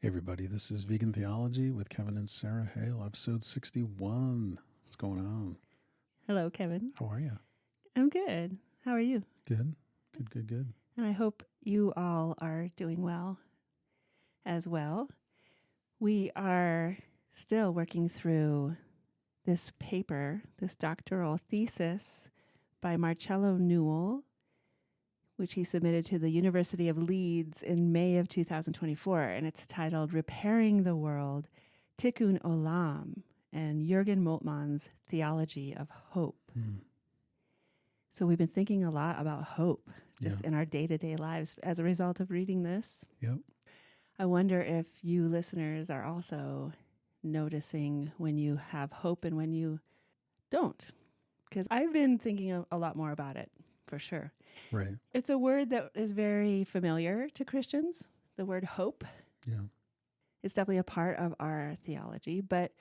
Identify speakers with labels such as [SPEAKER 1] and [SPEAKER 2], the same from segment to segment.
[SPEAKER 1] Hey everybody, this is Vegan Theology with Kevin and Sarah Hale, episode 61. What's going on?
[SPEAKER 2] Hello, Kevin.
[SPEAKER 1] How are you?
[SPEAKER 2] I'm good. How are you?
[SPEAKER 1] Good. Good.
[SPEAKER 2] And I hope you all are doing well as well. We are still working through this paper, this doctoral thesis by Marcello Newell, which he submitted to the University of Leeds in May of 2024, and it's titled Repairing the World, Tikkun Olam, and Jurgen Moltmann's Theology of Hope. So we've been thinking a lot about hope just in our day-to-day lives as a result of reading this.
[SPEAKER 1] Yep.
[SPEAKER 2] I wonder if you listeners are also noticing when you have hope and when you don't, because I've been thinking a lot more about it, for sure.
[SPEAKER 1] Right.
[SPEAKER 2] It's a word that is very familiar to Christians, the word hope.
[SPEAKER 1] Yeah.
[SPEAKER 2] It's definitely a part of our theology, but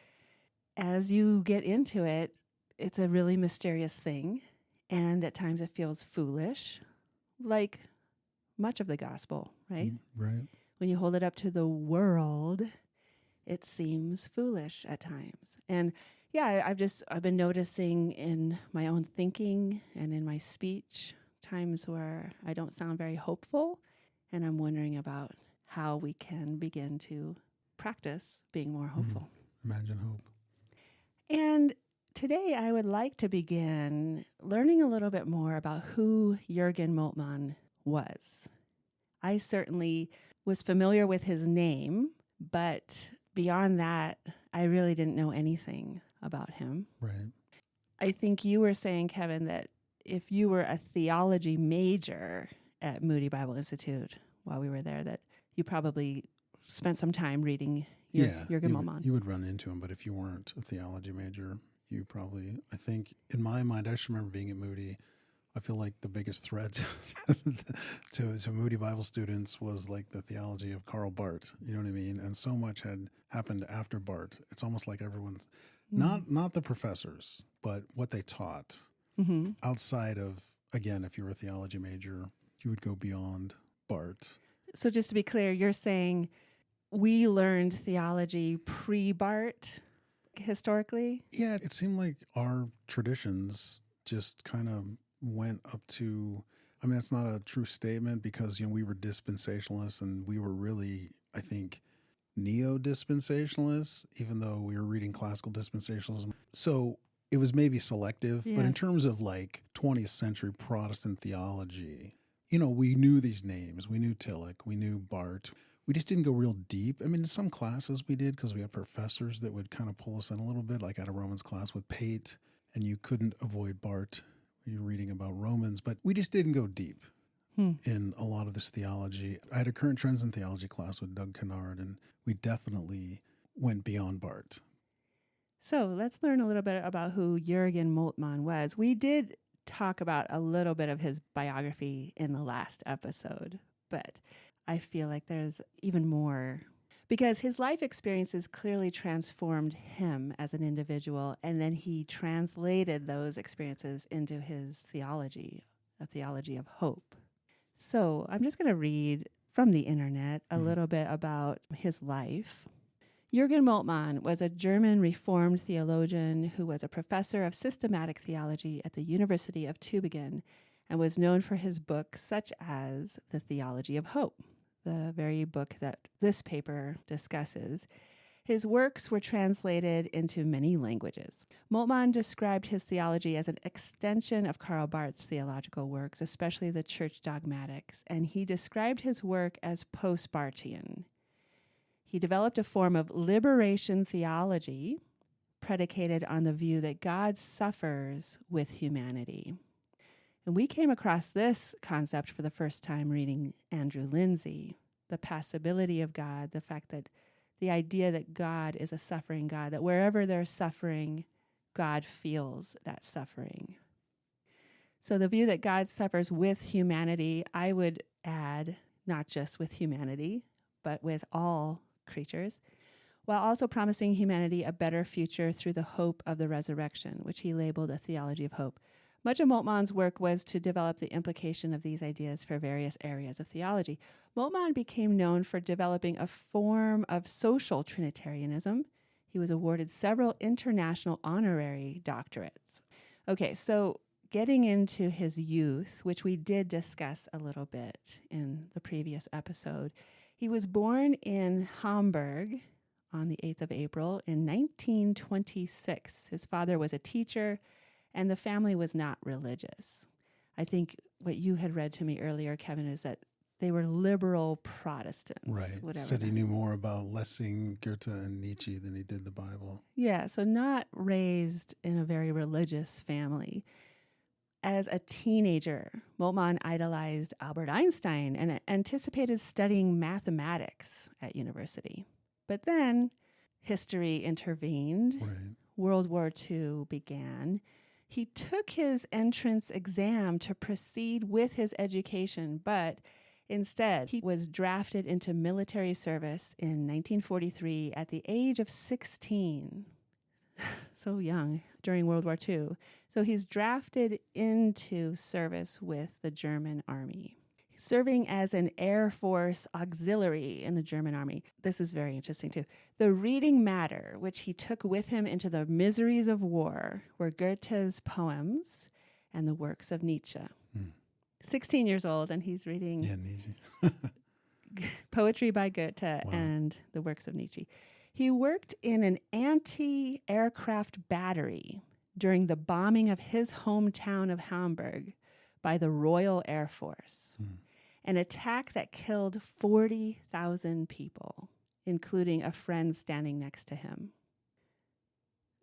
[SPEAKER 2] as you get into it, it's a really mysterious thing, and at times it feels foolish, like much of the gospel, right?
[SPEAKER 1] Right.
[SPEAKER 2] When you hold it up to the world, it seems foolish at times. And yeah, I've been noticing in my own thinking and in my speech times where I don't sound very hopeful, and I'm wondering about how we can begin to practice being more hopeful.
[SPEAKER 1] Imagine hope.
[SPEAKER 2] And today I would like to begin learning a little bit more about who Jurgen Moltmann was. I certainly was familiar with his name, but beyond that, I really didn't know anything about him.
[SPEAKER 1] Right.
[SPEAKER 2] I think you were saying, Kevin, that if you were a theology major at Moody Bible Institute while we were there, that you probably spent some time reading Jurgen Moltmann.
[SPEAKER 1] You would run into him, but if you weren't a theology major, you probably, I think, in my mind, I just remember being at Moody, I feel like the biggest threat to Moody Bible students was like the theology of Karl Barth. You know what I mean? And so much had happened after Barth. It's almost like everyone's, not the professors, but what they taught. Outside of, again, if you were a theology major, you would go beyond Barth.
[SPEAKER 2] So just to be clear, you're saying we learned theology pre-Barth historically?
[SPEAKER 1] Yeah, it seemed like our traditions just kind of went up to, I mean, that's not a true statement because, we were dispensationalists and we were really, I think, neo-dispensationalists, even though we were reading classical dispensationalism. So it was maybe selective, but in terms of like 20th century Protestant theology, we knew these names. We knew Tillich, we knew Barth. We just didn't go real deep. I mean, in some classes we did because we had professors that would kind of pull us in a little bit, like at a Romans class with Pate, and you couldn't avoid Barth. You're reading about Romans, but we just didn't go deep in a lot of this theology. I had a current trends in theology class with Doug Kennard, and we definitely went beyond Barth.
[SPEAKER 2] So let's learn a little bit about who Jurgen Moltmann was. We did talk about a little bit of his biography in the last episode, but I feel like there's even more because his life experiences clearly transformed him as an individual, and then he translated those experiences into his theology, a theology of hope. So I'm just going to read from the internet a little bit about his life. Jurgen Moltmann was a German Reformed theologian who was a professor of systematic theology at the University of Tübingen and was known for his books such as The Theology of Hope, the very book that this paper discusses. His works were translated into many languages. Moltmann described his theology as an extension of Karl Barth's theological works, especially the church dogmatics, and he described his work as post-Barthian. He developed a form of liberation theology predicated on the view that God suffers with humanity. And we came across this concept for the first time reading Andrew Lindsay, the passibility of God, the fact that the idea that God is a suffering God, that wherever there's suffering, God feels that suffering. So the view that God suffers with humanity, I would add, not just with humanity, but with all creatures, while also promising humanity a better future through the hope of the resurrection, which he labeled a theology of hope. Much of Moltmann's work was to develop the implication of these ideas for various areas of theology. Moltmann became known for developing a form of social Trinitarianism. He was awarded several international honorary doctorates. Okay, so getting into his youth, which we did discuss a little bit in the previous episode, he was born in Hamburg on the 8th of April in 1926. His father was a teacher, and the family was not religious. I think what you had read to me earlier, Kevin, is that they were liberal Protestants.
[SPEAKER 1] Right. Said he knew more about Lessing, Goethe, and Nietzsche than he did the Bible.
[SPEAKER 2] Yeah, so not raised in a very religious family. As a teenager, Moltmann idolized Albert Einstein and anticipated studying mathematics at university. But then history intervened.
[SPEAKER 1] Right.
[SPEAKER 2] World War II began. He took his entrance exam to proceed with his education, but instead he was drafted into military service in 1943 at the age of 16. So young, during World War II. So he's drafted into service with the German army, serving as an Air Force auxiliary in the German army. This is very interesting, too. The reading matter, which he took with him into the miseries of war, were Goethe's poems and the works of Nietzsche. 16 years old, and he's reading
[SPEAKER 1] Nietzsche.
[SPEAKER 2] poetry by Goethe and the works of Nietzsche. He worked in an anti-aircraft battery during the bombing of his hometown of Hamburg by the Royal Air Force, an attack that killed 40,000 people, including a friend standing next to him.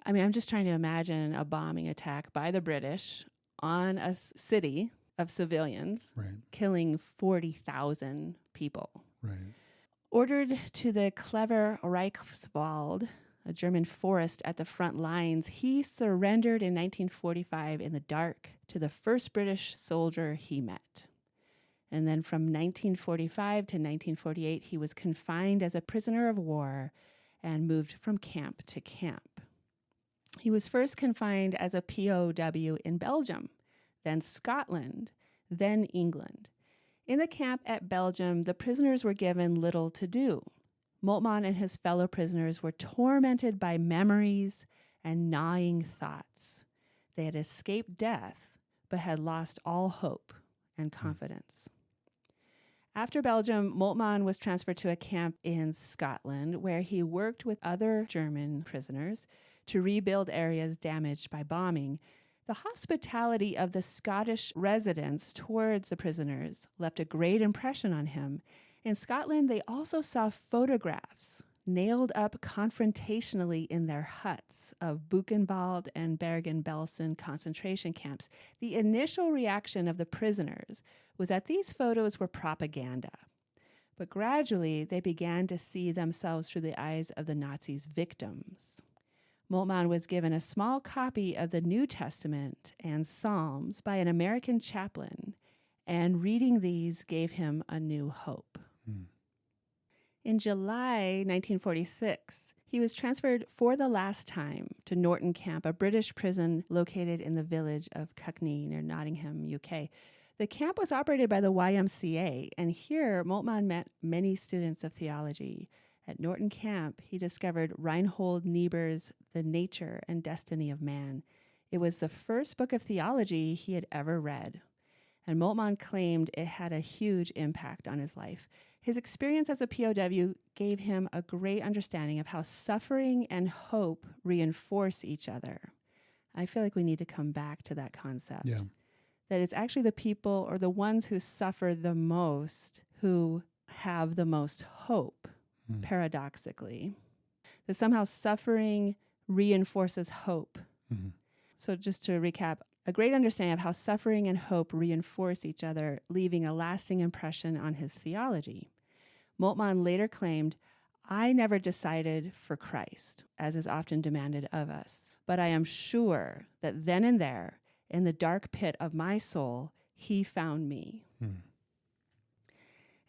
[SPEAKER 2] I mean, I'm just trying to imagine a bombing attack by the British on a city of civilians, killing 40,000 people.
[SPEAKER 1] Right.
[SPEAKER 2] Ordered to the Clever Reichswald, a German forest at the front lines, he surrendered in 1945 in the dark to the first British soldier he met. And then from 1945 to 1948, he was confined as a prisoner of war and moved from camp to camp. He was first confined as a POW in Belgium, then Scotland, then England. In the camp at Belgium, the prisoners were given little to do. Moltmann and his fellow prisoners were tormented by memories and gnawing thoughts. They had escaped death, but had lost all hope and confidence. After Belgium, Moltmann was transferred to a camp in Scotland, where he worked with other German prisoners to rebuild areas damaged by bombing. The hospitality of the Scottish residents towards the prisoners left a great impression on him. In Scotland, they also saw photographs nailed up confrontationally in their huts of Buchenwald and Bergen-Belsen concentration camps. The initial reaction of the prisoners was that these photos were propaganda. But gradually, they began to see themselves through the eyes of the Nazis' victims. Moltmann was given a small copy of the New Testament and Psalms by an American chaplain, and reading these gave him a new hope. In July 1946, he was transferred for the last time to Norton Camp, a British prison located in the village of Cuckney near Nottingham, UK. The camp was operated by the YMCA, and here Moltmann met many students of theology. At Norton Camp, he discovered Reinhold Niebuhr's The Nature and Destiny of Man. It was the first book of theology he had ever read, and Moltmann claimed it had a huge impact on his life. His experience as a POW gave him a great understanding of how suffering and hope reinforce each other. I feel like we need to come back to that concept.
[SPEAKER 1] Yeah.
[SPEAKER 2] That it's actually the people or the ones who suffer the most who have the most hope, paradoxically. That somehow suffering reinforces hope. So just to recap, a great understanding of how suffering and hope reinforce each other, leaving a lasting impression on his theology. Moltmann later claimed, "I never decided for Christ, as is often demanded of us, but I am sure that then and there, in the dark pit of my soul, he found me."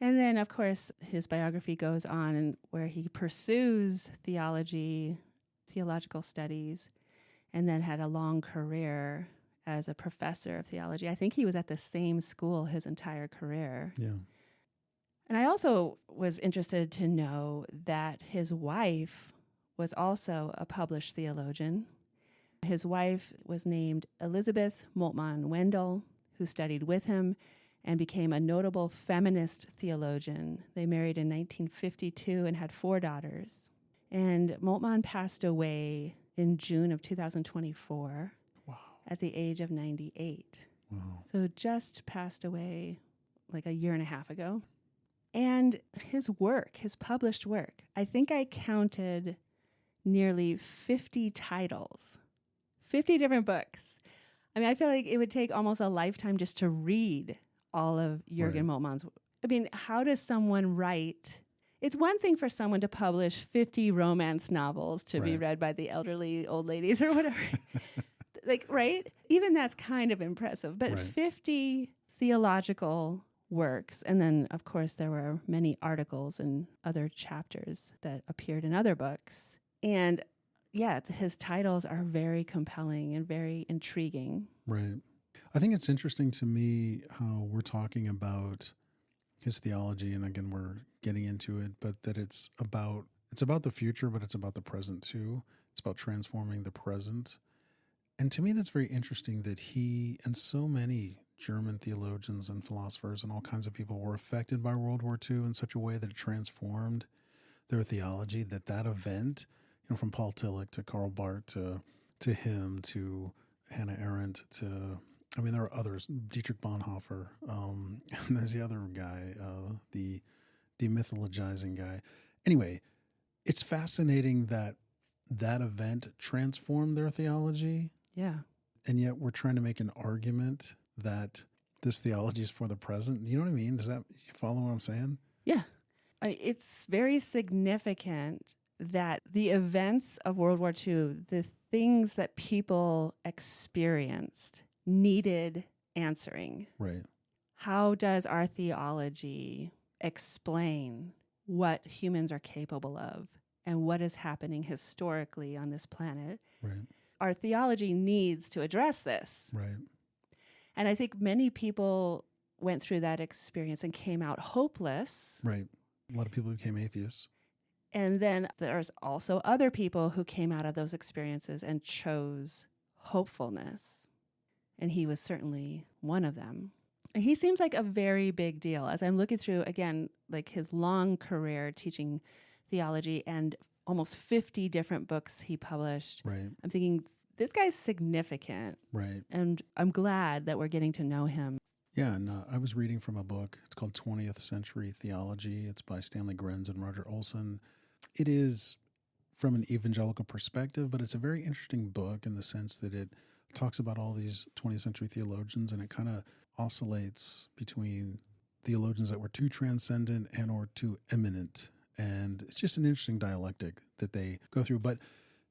[SPEAKER 2] And then, of course, his biography goes on and where he pursues theology, theological studies, and then had a long career as a professor of theology. I think he was at the same school his entire career.
[SPEAKER 1] Yeah.
[SPEAKER 2] And I also was interested to know that his wife was also a published theologian. His wife was named Elizabeth Moltmann Wendell, who studied with him and became a notable feminist theologian. They married in 1952 and had 4 daughters. And Moltmann passed away in June of 2024 at the age of 98.
[SPEAKER 1] Wow.
[SPEAKER 2] So just passed away like a year and a half ago. And his work, his published work, I think I counted nearly 50 titles, 50 different books. I mean, I feel like it would take almost a lifetime just to read all of Jurgen Moltmann's. I mean, how does someone write? It's one thing for someone to publish 50 romance novels to be read by the elderly old ladies or whatever. Like, right? Even that's kind of impressive. But 50 theological works. And then, of course, there were many articles and other chapters that appeared in other books. And yeah, his titles are very compelling and very intriguing.
[SPEAKER 1] Right. I think it's interesting to me how we're talking about his theology, and again, we're getting into it, but that it's about the future, but it's about the present too. It's about transforming the present. And to me, that's very interesting that he and so many German theologians and philosophers and all kinds of people were affected by World War II in such a way that it transformed their theology, that event, from Paul Tillich to Karl Barth to him to Hannah Arendt to, I mean, there are others, Dietrich Bonhoeffer, and there's the other guy, the demythologizing guy. Anyway, it's fascinating that event transformed their theology.
[SPEAKER 2] Yeah.
[SPEAKER 1] And yet we're trying to make an argument that this theology is for the present. You know what I mean? You follow what I'm saying?
[SPEAKER 2] Yeah. It's very significant that the events of World War II, the things that people experienced, needed answering.
[SPEAKER 1] Right.
[SPEAKER 2] How does our theology explain what humans are capable of and what is happening historically on this planet?
[SPEAKER 1] Right.
[SPEAKER 2] Our theology needs to address this.
[SPEAKER 1] Right.
[SPEAKER 2] And I think many people went through that experience and came out hopeless.
[SPEAKER 1] Right. A lot of people became atheists.
[SPEAKER 2] And then there's also other people who came out of those experiences and chose hopefulness. And he was certainly one of them. And he seems like a very big deal. As I'm looking through, again, like his long career teaching theology and almost 50 different books he published.
[SPEAKER 1] Right.
[SPEAKER 2] I'm thinking, this guy's significant.
[SPEAKER 1] Right.
[SPEAKER 2] And I'm glad that we're getting to know him.
[SPEAKER 1] Yeah, and I was reading from a book. It's called 20th Century Theology. It's by Stanley Grenz and Roger Olson. It is from an evangelical perspective, but it's a very interesting book in the sense that it talks about all these 20th century theologians, and it kind of oscillates between theologians that were too transcendent and or too eminent. And it's just an interesting dialectic that they go through. But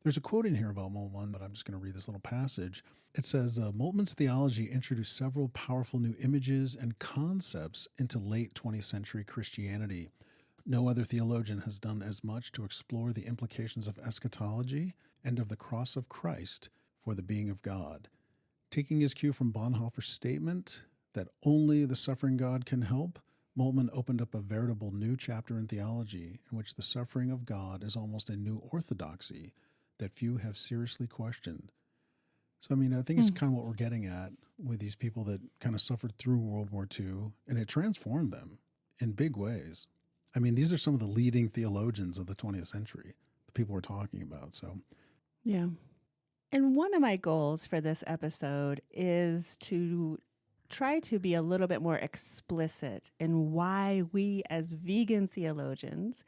[SPEAKER 1] there's a quote in here about Moltmann, but I'm just going to read this little passage. It says, Moltmann's theology introduced several powerful new images and concepts into late 20th century Christianity. No other theologian has done as much to explore the implications of eschatology and of the cross of Christ for the being of God. Taking his cue from Bonhoeffer's statement that only the suffering God can help, Moltmann opened up a veritable new chapter in theology in which the suffering of God is almost a new orthodoxy that few have seriously questioned. So, I mean, I think it's kind of what we're getting at with these people that kind of suffered through World War II, and it transformed them in big ways. I mean, these are some of the leading theologians of the 20th century, the people we're talking about. So,
[SPEAKER 2] yeah. And one of my goals for this episode is to try to be a little bit more explicit in why we as vegan theologians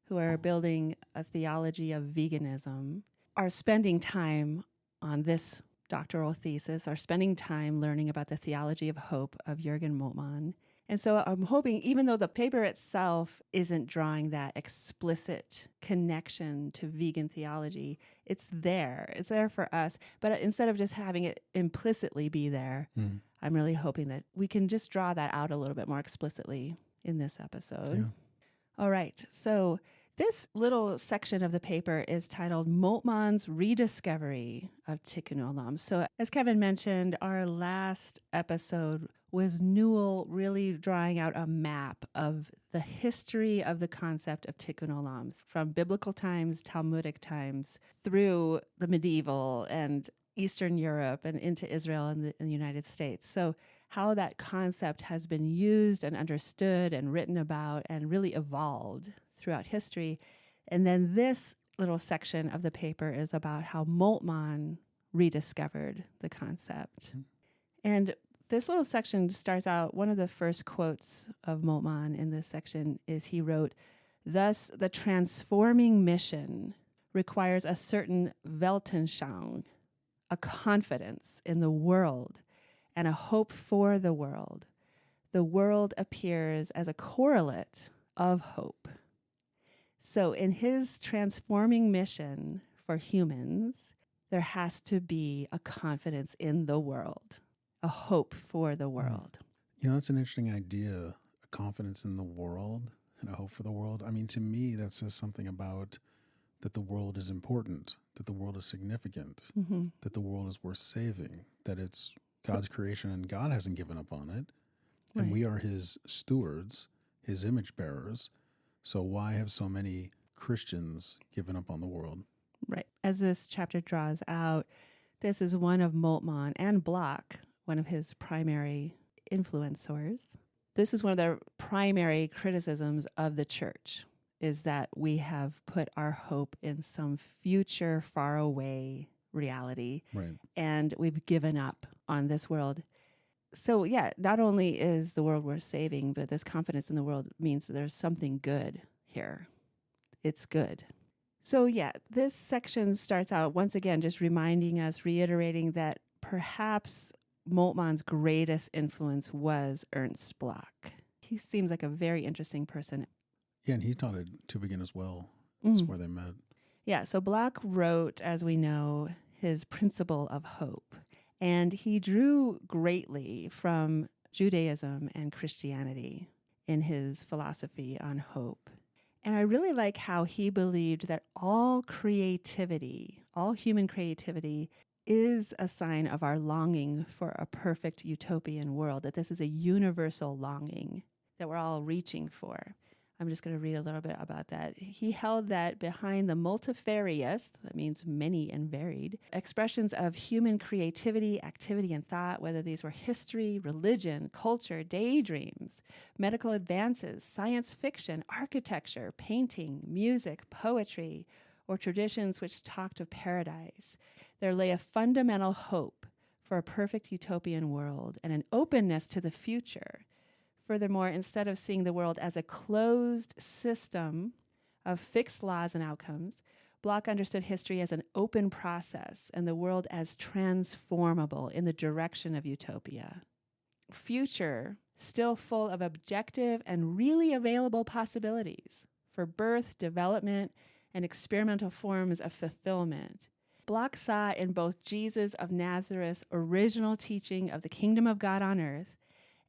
[SPEAKER 2] who are building a theology of veganism are spending time on this doctoral thesis, are spending time learning about the theology of hope of Jurgen Moltmann. And so I'm hoping, even though the paper itself isn't drawing that explicit connection to vegan theology, it's there. It's there for us. But instead of just having it implicitly be there, I'm really hoping that we can just draw that out a little bit more explicitly in this episode.
[SPEAKER 1] Yeah.
[SPEAKER 2] All right. So This little section of the paper is titled Moltmann's Rediscovery of Tikkun Olam. So as Kevin mentioned, our last episode was Newell really drawing out a map of the history of the concept of Tikkun Olam from biblical times, Talmudic times, through the medieval and Eastern Europe and into Israel and the United States. So how that concept has been used and understood and written about and really evolved throughout history. And then this little section of the paper is about how Moltmann rediscovered the concept. Mm-hmm. And this little section starts out, one of the first quotes of Moltmann in this section is he wrote, "Thus the transforming mission requires a certain Weltanschauung, a confidence in the world and a hope for the world. The world appears as a correlate of hope." So in his transforming mission for humans, there has to be a confidence in the world, a hope for the world.
[SPEAKER 1] You know, that's an interesting idea, a confidence in the world and a hope for the world. I mean, to me, that says something about that the world is important, that the world is significant, mm-hmm. that the world is worth saving, that it's God's creation and God hasn't given up on it. And we are his stewards, his image bearers. So why have so many Christians given up on the world?
[SPEAKER 2] Right. As this chapter draws out, this is one of Moltmann and Bloch, one of his primary influencers. This is one of the primary criticisms of the church, is that we have put our hope in some future faraway reality, right, and we've given up on this world. So yeah, not only is the world worth saving, but this confidence in the world means that there's something good here. It's good. So yeah, this section starts out once again just reminding us, reiterating that perhaps Moltmann's greatest influence was Ernst Bloch. He seems like a very interesting person.
[SPEAKER 1] Yeah, and he taught at Tübingen as well. That's where they met.
[SPEAKER 2] Yeah, so Bloch wrote, as we know, his Principle of Hope. And he drew greatly from Judaism and Christianity in his philosophy on hope. And I really like how he believed that all creativity, all human creativity, is a sign of our longing for a perfect utopian world, that this is a universal longing that we're all reaching for. I'm just going to read a little bit about that. He held that behind the multifarious, that means many and varied, expressions of human creativity, activity, and thought, whether these were history, religion, culture, daydreams, medical advances, science fiction, architecture, painting, music, poetry, or traditions which talked of paradise, there lay a fundamental hope for a perfect utopian world and an openness to the future. Furthermore, instead of seeing the world as a closed system of fixed laws and outcomes, Bloch understood history as an open process and the world as transformable in the direction of utopia. Future, still full of objective and really available possibilities for birth, development, and experimental forms of fulfillment. Bloch saw in both Jesus of Nazareth's original teaching of the kingdom of God on earth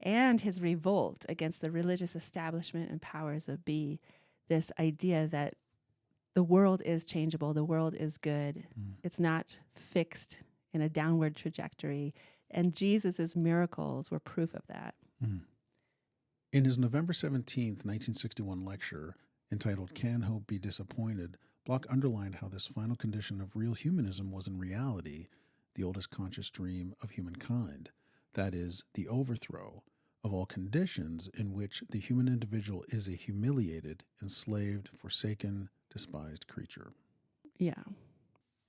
[SPEAKER 2] and his revolt against the religious establishment and powers that be, this idea that the world is changeable, the world is good. It's not fixed in a downward trajectory. And Jesus' miracles were proof of that.
[SPEAKER 1] In his November 17th, 1961 lecture entitled Can Hope Be Disappointed?, Bloch underlined how this final condition of real humanism was in reality the oldest conscious dream of humankind. That is, the overthrow of all conditions in which the human individual is a humiliated, enslaved, forsaken, despised creature.
[SPEAKER 2] Yeah.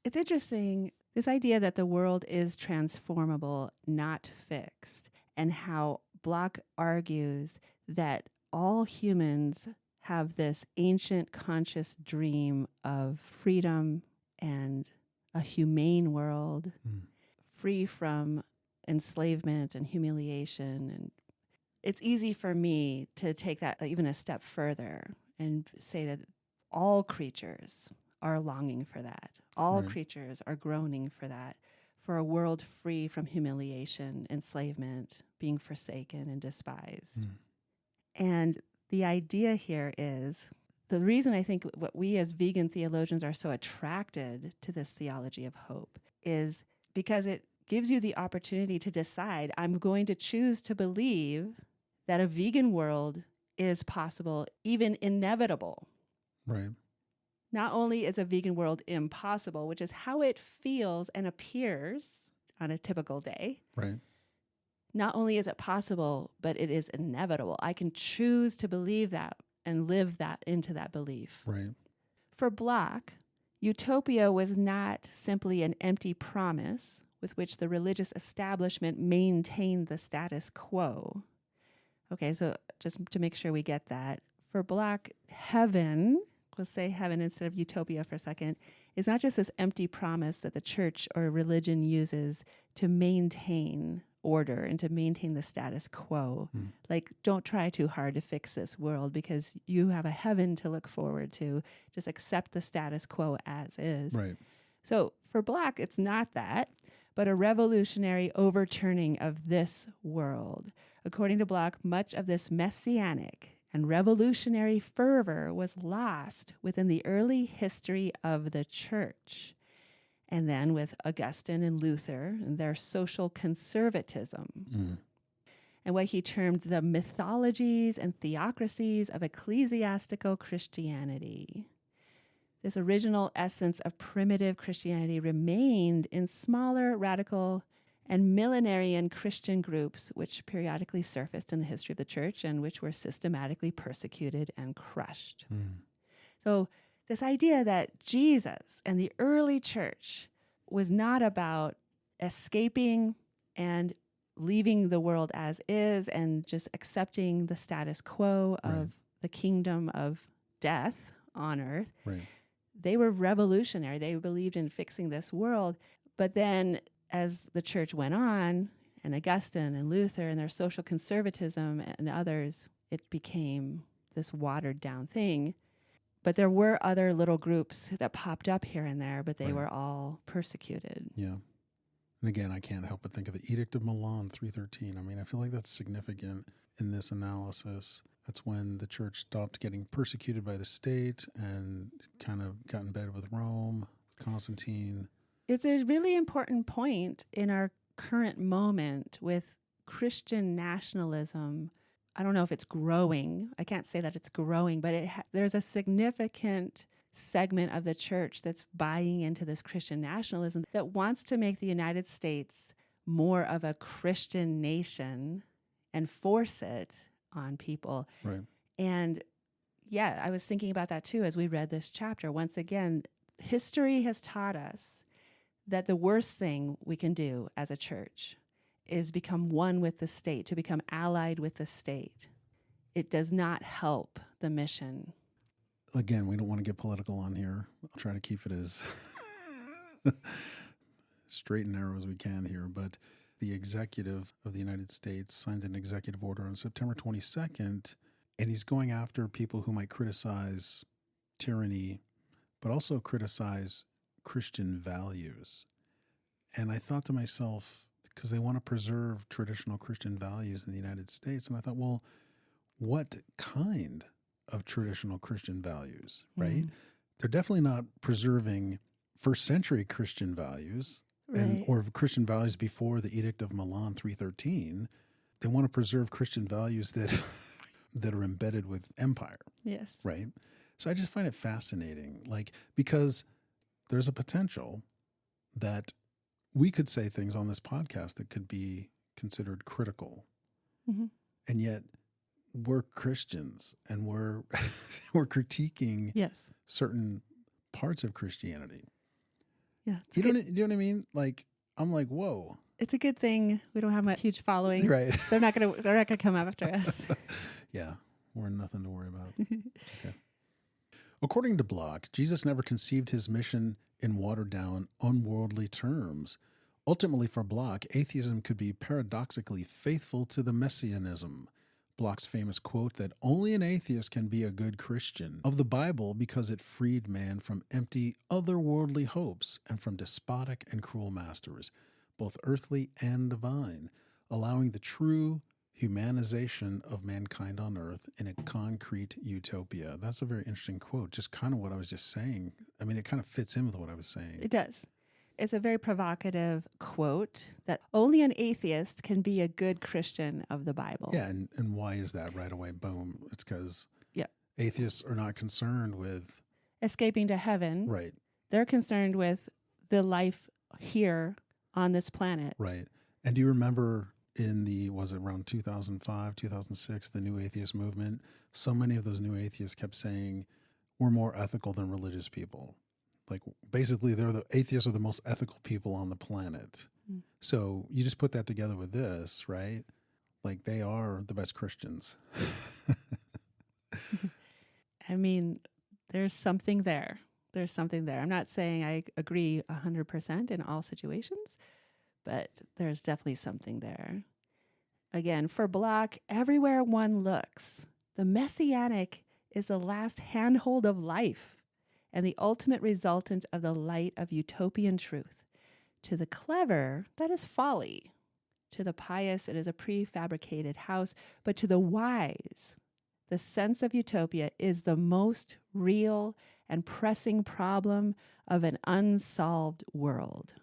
[SPEAKER 2] It's interesting, this idea that the world is transformable, not fixed, and how Bloch argues that all humans have this ancient conscious dream of freedom and a humane world, free from enslavement and humiliation. And it's easy for me to take that even a step further and say that all creatures are longing for that. All creatures are groaning for that, for a world free from humiliation, enslavement, being forsaken and despised. And the idea here is the reason I think what we as vegan theologians are so attracted to this theology of hope is because it gives you the opportunity to decide, I'm going to choose to believe that a vegan world is possible, even inevitable.
[SPEAKER 1] Right.
[SPEAKER 2] Not only is a vegan world impossible, which is how it feels and appears on a typical day.
[SPEAKER 1] Right.
[SPEAKER 2] Not only is it possible, but it is inevitable. I can choose to believe that and live that into that belief.
[SPEAKER 1] Right.
[SPEAKER 2] For Bloch, utopia was not simply an empty promise with which the religious establishment maintained the status quo. Okay, so just to make sure we get that, for Bloch, heaven, we'll say heaven instead of utopia for a second, is not just this empty promise that the church or religion uses to maintain order and to maintain the status quo. Like, don't try too hard to fix this world because you have a heaven to look forward to. Just accept the status quo as is.
[SPEAKER 1] Right.
[SPEAKER 2] So for Bloch, it's not that, but a revolutionary overturning of this world. According to Bloch, much of this messianic and revolutionary fervor was lost within the early history of the church. And then with Augustine and Luther and their social conservatism, and what he termed the mythologies and theocracies of ecclesiastical Christianity. This original essence of primitive Christianity remained in smaller, radical, and millenarian Christian groups, which periodically surfaced in the history of the church and which were systematically persecuted and crushed. So this idea that Jesus and the early church was not about escaping and leaving the world as is and just accepting the status quo of the kingdom of death on earth.
[SPEAKER 1] Right.
[SPEAKER 2] They were revolutionary. They believed in fixing this world. But then as the church went on, and Augustine and Luther and their social conservatism and others, it became this watered down thing. But there were other little groups that popped up here and there, but they were all persecuted.
[SPEAKER 1] Yeah. And again, I can't help but think of the Edict of Milan 313. I mean, I feel like that's significant in this analysis. That's when the church stopped getting persecuted by the state and kind of got in bed with Rome, Constantine.
[SPEAKER 2] It's a really important point in our current moment with Christian nationalism. I don't know if it's growing. I can't say that it's growing, but there's a significant segment of the church that's buying into this Christian nationalism that wants to make the United States more of a Christian nation and force it on people.
[SPEAKER 1] Right.
[SPEAKER 2] And yeah, I was thinking about that too as we read this chapter. Once again, history has taught us that the worst thing we can do as a church is become one with the state, to become allied with the state. It does not help the mission.
[SPEAKER 1] Again, we don't want to get political on here. I'll try to keep it as straight and narrow as we can here. But the executive of the United States signs an executive order on September 22nd, and he's going after people who might criticize tyranny, but also criticize Christian values. And I thought to myself, because they want to preserve traditional Christian values in the United States. And I thought, well, what kind of traditional Christian values, right? They're definitely not preserving first century Christian values or Christian values before the Edict of Milan 313. They want to preserve Christian values that that are embedded with empire.
[SPEAKER 2] Yes.
[SPEAKER 1] Right? So I just find it fascinating, like, because there's a potential that we could say things on this podcast that could be considered critical. And yet we're Christians and we're critiquing certain parts of Christianity.
[SPEAKER 2] Yeah.
[SPEAKER 1] You know what I mean? Like, I'm like, whoa.
[SPEAKER 2] It's a good thing we don't have a huge following.
[SPEAKER 1] Right.
[SPEAKER 2] They're not gonna come after us.
[SPEAKER 1] Yeah. We're nothing to worry about. Okay. According to Bloch, Jesus never conceived his mission in watered-down, unworldly terms. Ultimately, for Bloch, atheism could be paradoxically faithful to the messianism. Bloch's famous quote that only an atheist can be a good Christian of the Bible because it freed man from empty, otherworldly hopes and from despotic and cruel masters, both earthly and divine, allowing the true humanization of mankind on earth in a concrete utopia. That's a very interesting quote, just kind of what I was just saying. I mean, it kind of fits in with what I was saying.
[SPEAKER 2] It does. It's a very provocative quote that only an atheist can be a good Christian of the Bible.
[SPEAKER 1] Yeah, and why is that right away? Boom. It's because atheists are not concerned with
[SPEAKER 2] escaping to heaven.
[SPEAKER 1] Right.
[SPEAKER 2] They're concerned with the life here on this planet.
[SPEAKER 1] Right. And do you remember was it around 2005, 2006, the New Atheist movement? So many of those new atheists kept saying, we're more ethical than religious people. Like, basically, the atheists are the most ethical people on the planet. Mm. So you just put that together with this, right? Like, they are the best Christians.
[SPEAKER 2] I mean, there's something there. There's something there. I'm not saying I agree 100% in all situations, but there's definitely something there. Again, for Bloch, everywhere one looks, the messianic is the last handhold of life and the ultimate resultant of the light of utopian truth. To the clever, that is folly. To the pious, it is a prefabricated house. But to the wise, the sense of utopia is the most real and pressing problem of an unsolved world.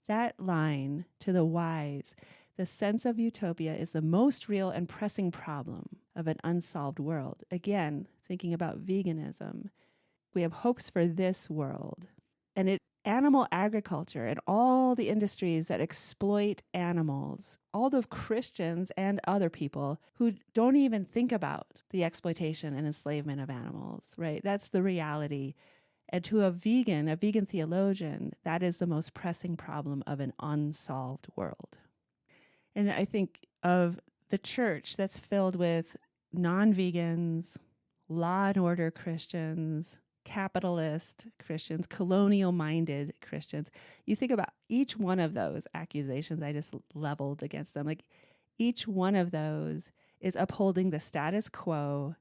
[SPEAKER 2] That line, to the wise, the sense of utopia is the most real and pressing problem of an unsolved world. Again, thinking about veganism, we have hopes for this world. And animal agriculture and all the industries that exploit animals, all the Christians and other people who don't even think about the exploitation and enslavement of animals, right? That's the reality. And to a vegan theologian, that is the most pressing problem of an unsolved world. And I think of the church that's filled with non-vegans, law and order Christians, capitalist Christians, colonial-minded Christians. You think about each one of those accusations I just leveled against them. Like, each one of those is upholding the status quo,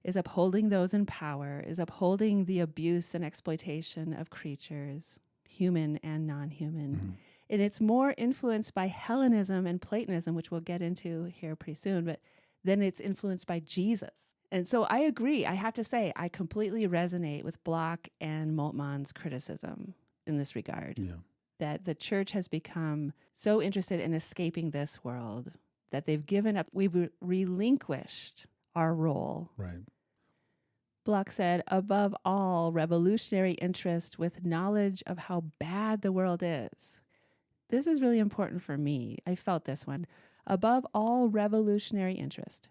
[SPEAKER 2] is upholding those in power, is upholding the abuse and exploitation of creatures, human and non-human. Mm-hmm. And it's more influenced by Hellenism and Platonism, which we'll get into here pretty soon, but then it's influenced by Jesus. And so I agree. I have to say, I completely resonate with Bloch and Moltmann's criticism in this regard. Yeah. That the church has become so interested in escaping this world that they've given up, we've relinquished our role.
[SPEAKER 1] Right.
[SPEAKER 2] Bloch said, above all, revolutionary interest with knowledge of how bad the world is. This is really important for me. I felt this one. Above all, revolutionary interest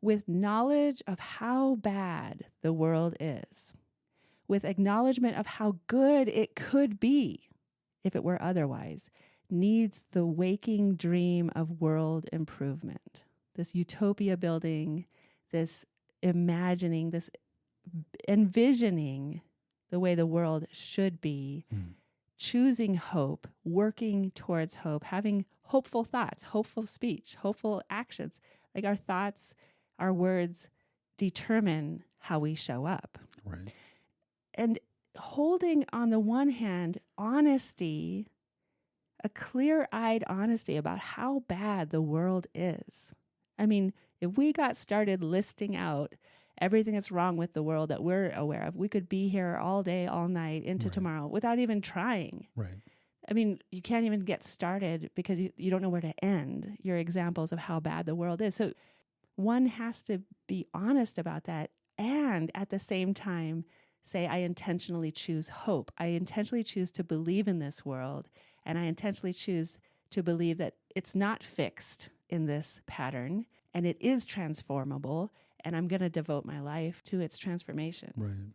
[SPEAKER 2] with knowledge of how bad the world is, with acknowledgement of how good it could be if it were otherwise, needs the waking dream of world improvement. This utopia building, this imagining, this envisioning the way the world should be, choosing hope, working towards hope, having hopeful thoughts, hopeful speech, hopeful actions. Like, our thoughts, our words determine how we show up.
[SPEAKER 1] Right.
[SPEAKER 2] And holding, on the one hand, honesty, a clear-eyed honesty about how bad the world is. I mean, if we got started listing out everything that's wrong with the world that we're aware of, we could be here all day, all night, into tomorrow without even trying.
[SPEAKER 1] Right.
[SPEAKER 2] I mean, you can't even get started because you don't know where to end your examples of how bad the world is. So one has to be honest about that and at the same time say, I intentionally choose hope. I intentionally choose to believe in this world, and I intentionally choose to believe that it's not fixed in this pattern and it is transformable, and I'm going to devote my life to its transformation.
[SPEAKER 1] Right.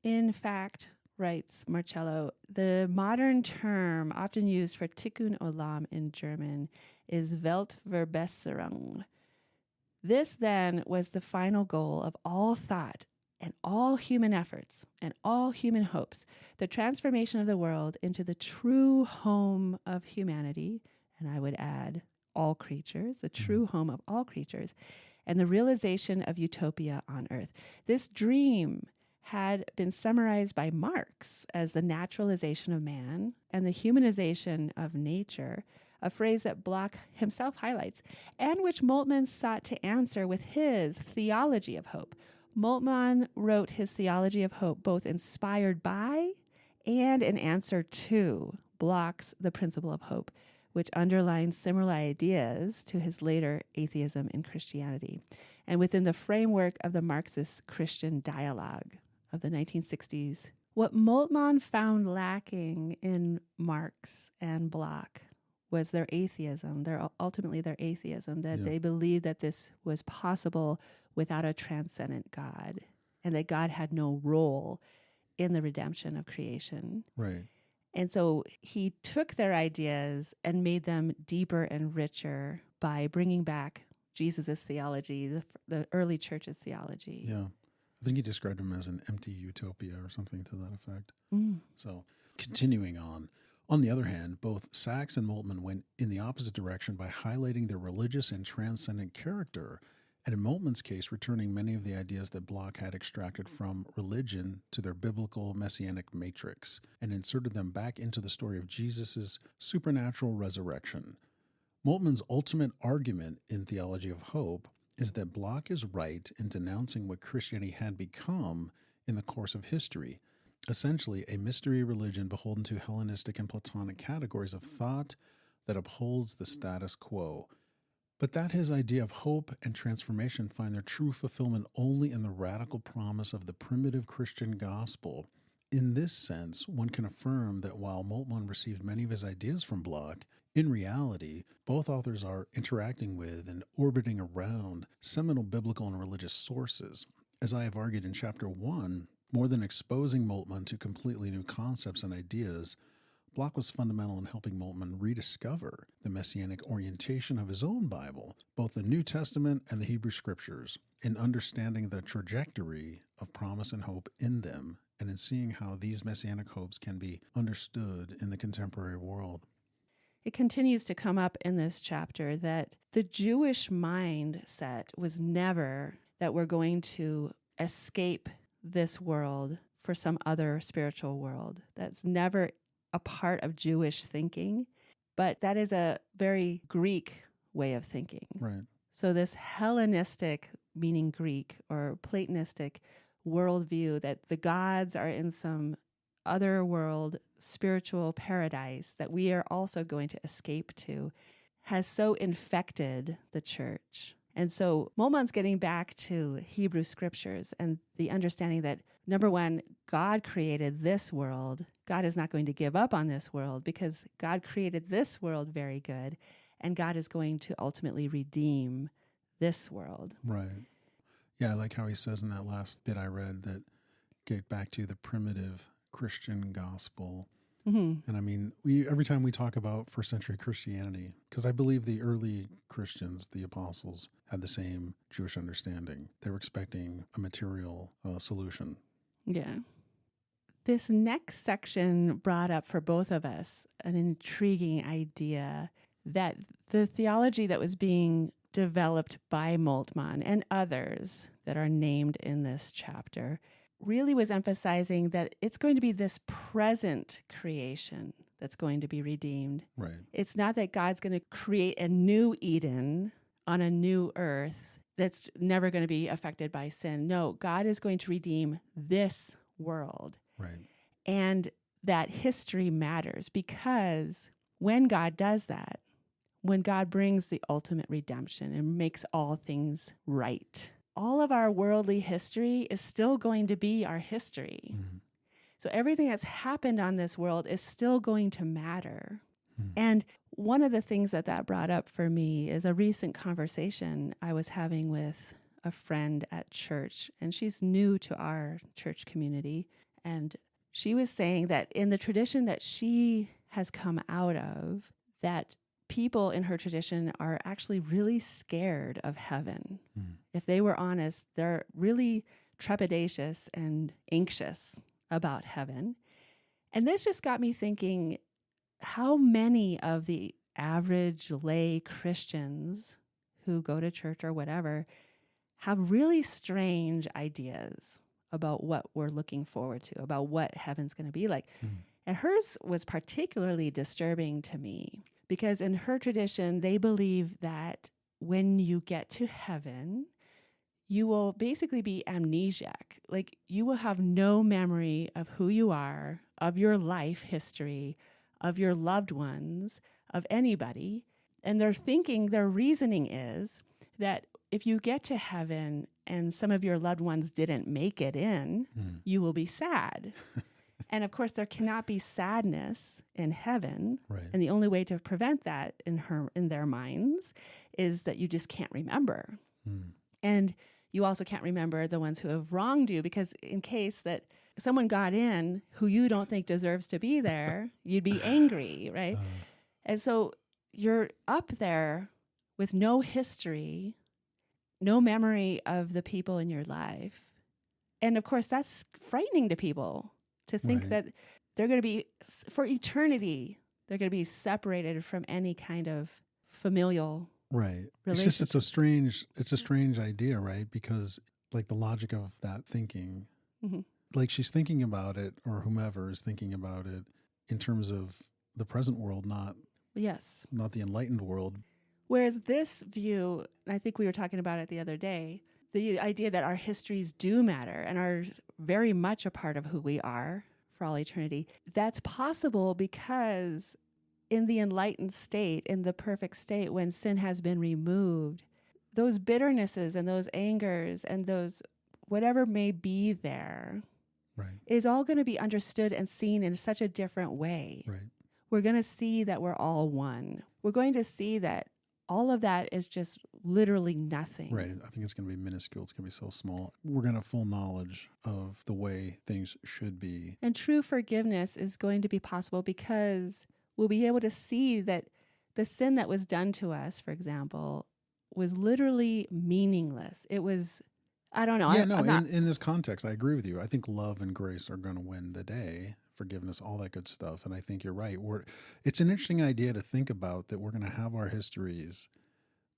[SPEAKER 2] In fact, writes Marcello, the modern term often used for Tikkun Olam in German is Weltverbesserung. This then was the final goal of all thought and all human efforts and all human hopes, the transformation of the world into the true home of humanity, and I would add all creatures, the true home of all creatures, and the realization of utopia on earth. This dream had been summarized by Marx as the naturalization of man and the humanization of nature, a phrase that Bloch himself highlights, and which Moltmann sought to answer with his Theology of Hope. Moltmann wrote his Theology of Hope both inspired by and in answer to Bloch's The Principle of Hope, which underlines similar ideas to his later Atheism in Christianity, and within the framework of the Marxist Christian dialogue of the 1960s. What Moltmann found lacking in Marx and Bloch was their atheism, ultimately their atheism, that they believed that this was possible without a transcendent God, and that God had no role in the redemption of creation.
[SPEAKER 1] Right.
[SPEAKER 2] And so he took their ideas and made them deeper and richer by bringing back Jesus' theology, the early church's theology.
[SPEAKER 1] Yeah. I think he described him as an empty utopia or something to that effect. So continuing on. On the other hand, both Sachs and Moltmann went in the opposite direction by highlighting their religious and transcendent character, and in Moltmann's case, returning many of the ideas that Bloch had extracted from religion to their biblical messianic matrix, and inserted them back into the story of Jesus' supernatural resurrection. Moltmann's ultimate argument in Theology of Hope is that Bloch is right in denouncing what Christianity had become in the course of history, essentially a mystery religion beholden to Hellenistic and Platonic categories of thought that upholds the status quo. But that his idea of hope and transformation find their true fulfillment only in the radical promise of the primitive Christian gospel. In this sense, one can affirm that while Moltmann received many of his ideas from Bloch, in reality, both authors are interacting with and orbiting around seminal biblical and religious sources. As I have argued in Chapter 1, more than exposing Moltmann to completely new concepts and ideas, Bloch was fundamental in helping Moltmann rediscover the messianic orientation of his own Bible, both the New Testament and the Hebrew Scriptures, in understanding the trajectory of promise and hope in them, and in seeing how these messianic hopes can be understood in the contemporary world.
[SPEAKER 2] It continues to come up in this chapter that the Jewish mindset was never that we're going to escape this world for some other spiritual world. That's never a part of Jewish thinking, but that is a very Greek way of thinking.
[SPEAKER 1] Right.
[SPEAKER 2] So this Hellenistic, meaning Greek, or Platonistic worldview that the gods are in some other world, spiritual paradise that we are also going to escape to, has so infected the church. And so Moltmann's getting back to Hebrew scriptures and the understanding that, number one, God created this world. God is not going to give up on this world because God created this world very good, and God is going to ultimately redeem this world.
[SPEAKER 1] Right. Yeah, I like how he says in that last bit I read that get back to the primitive Christian gospel. Mm-hmm. And I mean, every time we talk about first century Christianity, because I believe the early Christians, the apostles, had the same Jewish understanding. They were expecting a material solution.
[SPEAKER 2] Yeah. This next section brought up for both of us an intriguing idea that the theology that was being developed by Moltmann and others that are named in this chapter really was emphasizing that it's going to be this present creation that's going to be redeemed.
[SPEAKER 1] Right.
[SPEAKER 2] It's not that God's going to create a new Eden on a new earth that's never going to be affected by sin. No, God is going to redeem this world.
[SPEAKER 1] Right.
[SPEAKER 2] And that history matters because when God does that, when God brings the ultimate redemption and makes all things right, all of our worldly history is still going to be our history. Mm-hmm. So everything that's happened on this world is still going to matter. Mm-hmm. And one of the things that brought up for me is a recent conversation I was having with a friend at church, and she's new to our church community. And she was saying that in the tradition that she has come out of, that people in her tradition are actually really scared of heaven. Mm. If they were honest, they're really trepidatious and anxious about heaven. And this just got me thinking, how many of the average lay Christians who go to church or whatever have really strange ideas about what we're looking forward to, about what heaven's going to be like. Mm. And hers was particularly disturbing to me because in her tradition, they believe that when you get to heaven, you will basically be amnesiac. Like you will have no memory of who you are, of your life history, of your loved ones, of anybody. And their reasoning is that if you get to heaven and some of your loved ones didn't make it in, you will be sad. And of course, there cannot be sadness in heaven.
[SPEAKER 1] Right.
[SPEAKER 2] And the only way to prevent that in their minds is that you just can't remember. And you also can't remember the ones who have wronged you, because in case that someone got in who you don't think deserves to be there, you'd be angry, right? And so you're up there with no history, no memory of the people in your life. And of course, that's frightening to people to think that they're going to be, for eternity, they're going to be separated from any kind of familial relationship.
[SPEAKER 1] It's a strange idea, right? Because like the logic of that thinking, like she's thinking about it, or whomever is thinking about it in terms of the present world, not the enlightened world.
[SPEAKER 2] Whereas this view, I think we were talking about it the other day, the idea that our histories do matter and are very much a part of who we are for all eternity, that's possible because in the enlightened state, in the perfect state, when sin has been removed, those bitternesses and those angers and those whatever may be there is all going to be understood and seen in such a different way. We're going to see that we're all one. We're going to see that all of that is just literally nothing.
[SPEAKER 1] Right. I think it's going to be minuscule. It's going to be so small. We're going to have full knowledge of the way things should be.
[SPEAKER 2] And true forgiveness is going to be possible because we'll be able to see that the sin that was done to us, for example, was literally meaningless. It was, I don't know.
[SPEAKER 1] Yeah, in this context, I agree with you. I think love and grace are going to win the day. Forgiveness, all that good stuff. And I think you're right. It's an interesting idea to think about that we're going to have our histories,